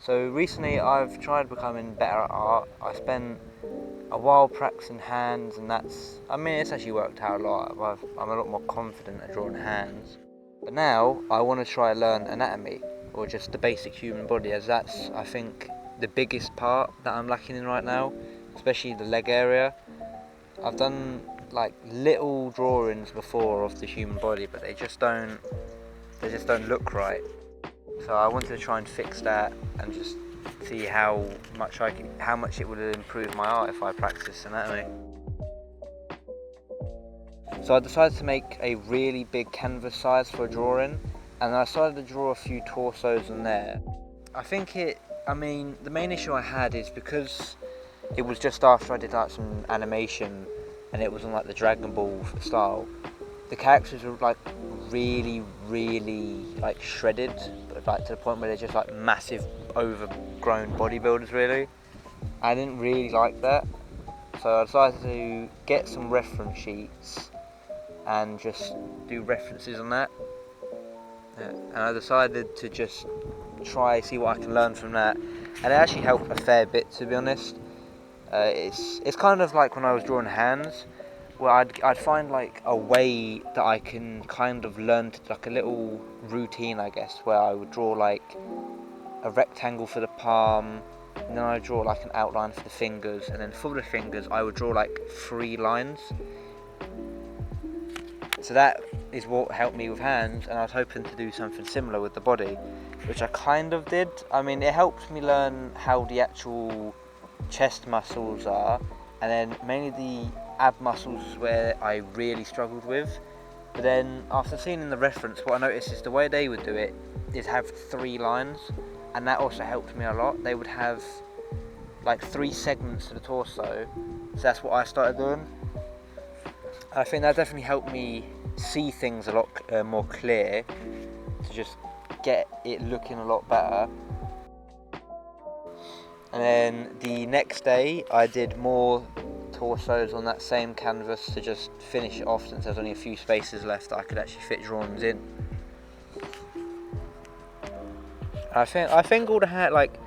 So recently I've tried becoming better at art. I spent a while practicing hands, and it's actually worked out a lot. I'm a lot more confident at drawing hands. But now I want to try learn anatomy, or just the basic human body, as that's, I think, the biggest part that I'm lacking in right now, especially the leg area. I've done like little drawings before of the human body, but they just don't look right. So I wanted to try and fix that and just see how much it would improve my art if I practice anatomy. So I decided to make a really big canvas size for a drawing, and I decided to draw a few torsos on there. The main issue I had is because it was just after I did like some animation and it was on like the Dragon Ball style, the characters were like really like shredded, like to the point where they're just like massive overgrown bodybuilders really. I didn't really like that, so I decided to get some reference sheets and just do references on that. And I decided to just see what I can learn from that, and it actually helped a fair bit, to be honest. It's kind of like when I was drawing hands, where I'd find like a way that I can kind of learn to, like a little routine, I guess, where I would draw like a rectangle for the palm, and then I'd draw like an outline for the fingers, and then for the fingers I would draw like 3 lines. So that is what helped me with hands, and I was hoping to do something similar with the body, which I kind of did. It helped me learn how the actual chest muscles are, and then mainly the ab muscles is where I really struggled with. But then after seeing in the reference, what I noticed is the way they would do it is have 3 lines, and that also helped me a lot. They would have like 3 segments to the torso, so that's what I started doing. I think that definitely helped me see things a lot more clear, to just get it looking a lot better. And then the next day I did more torsos on that same canvas to just finish it off, since there's only a few spaces left that I could actually fit drawings in. I think all the hair, like,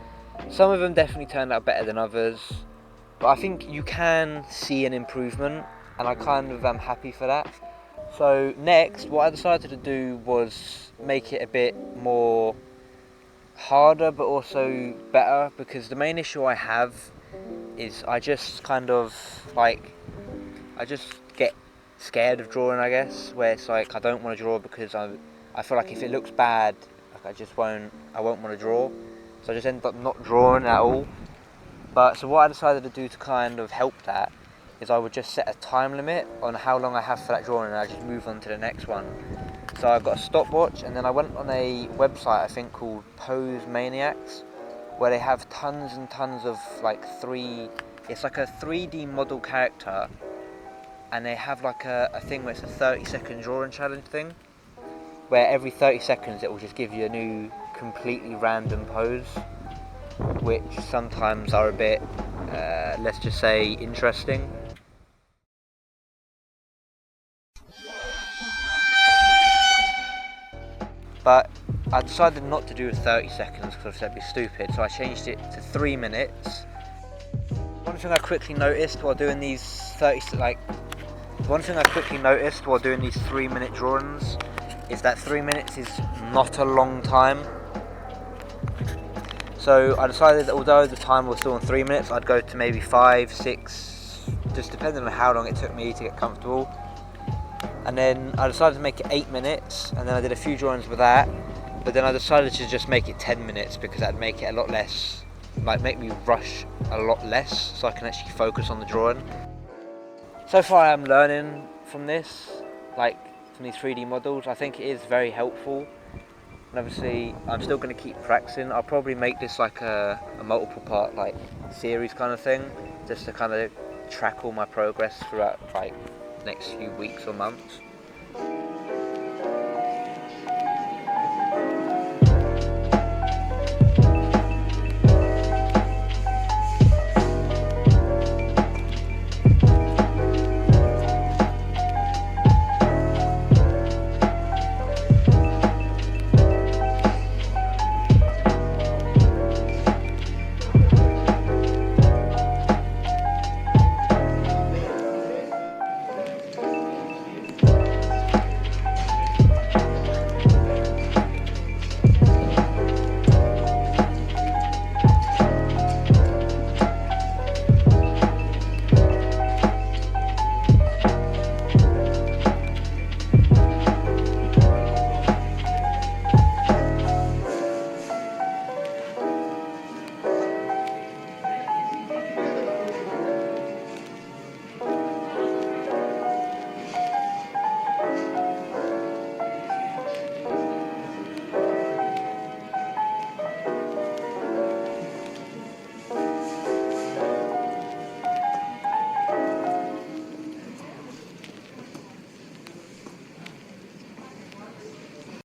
some of them definitely turned out better than others, but I think you can see an improvement, and I kind of am happy for that. So next, what I decided to do was make it a bit more harder but also better, because the main issue I have is I just get scared of drawing, I guess, where it's like I don't want to draw because I feel like if it looks bad, like I won't want to draw, so I just end up not drawing at all. But so what I decided to do to kind of help that is I would just set a time limit on how long I have for that drawing, and I just move on to the next one. So I've got a stopwatch, and then I went on a website I think called Pose Maniacs, where they have tons and tons of it's like a 3D model character, and they have like a thing where it's a 30-second drawing challenge thing, where every 30 seconds it will just give you a new completely random pose, which sometimes are a bit, let's just say, interesting. But I decided not to do 30 seconds because that'd be stupid, so I changed it to 3 minutes. One thing I quickly noticed while doing these 3-minute drawings is that 3 minutes is not a long time. So I decided that although the time was still on 3 minutes, I'd go to maybe 5, 6, just depending on how long it took me to get comfortable. And then I decided to make it 8 minutes, and then I did a few drawings with that, but then I decided to just make it 10 minutes because that'd make it a lot less, make me rush a lot less, so I can actually focus on the drawing. So far I'm learning from this, from these 3D models. I think it is very helpful, and obviously I'm still going to keep practicing. I'll probably make this like a multiple part series kind of thing, just to kind of track all my progress throughout next few weeks or months.